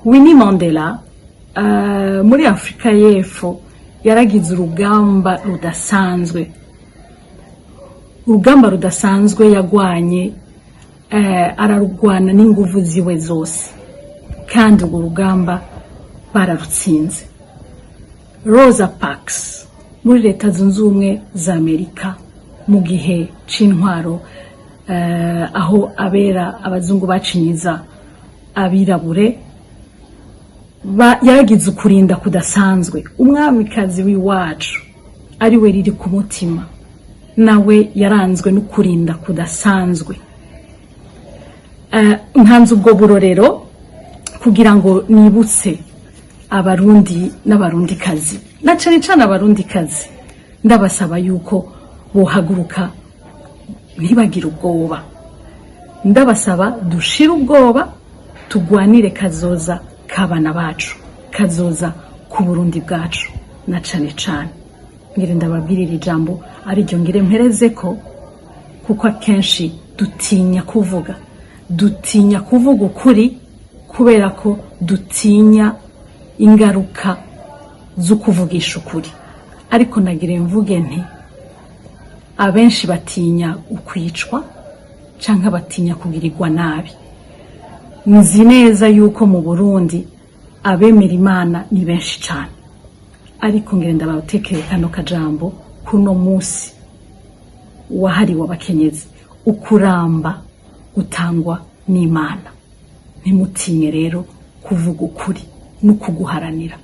Winnie Mandela muri Afrika y'Epfo yaragize urugamba rudasanzwe yagwanye, ararugwana n'inguvu ziwe zose kandi urwo rugamba bararutsinze. Rosa Parks muri Leta Zunze Ubumwe za Amerika mu gihe c'intwaro, aho abazungu bacinyiza abirabure, yaragize ukurinda kudasanzwe. Umwamikazi w'iwacu ari we riri ku mutima, nawe yaranzwe n'ukurinda kudasanzwe. Ntanze ubwo burorero kugira ngo nibutse abarundi n'abarundikazi, na cane cane abarundikazi, ndabasaba yuko bohaguruka ntibagire ubwoba. Ndabasaba dushire ubwoba, tugwanire kazoza kabana bacu, kazoza ku Burundi bwacu. Na cane cane ngire ndababwirira ijambo ari ryo ngire mpereze ko, kuko akenshi dutinya kuvuga ukuri kubera ko dutinya ingaruka zo kuvugisha ukuri. Ariko nagire mvuge nti abenshi batinya ukwicwa canke batinya kugirirwa nabi. Nzi neza yuko mu Burundi abemera Imana ni benshi cane, ariko ngire ndabatekere kano kajambo kuno musi wahariwe abakenyezi. Ukuramba gutangwa n'Imana. Ntimutinye rero kuvuga ukuri no kuguharanira.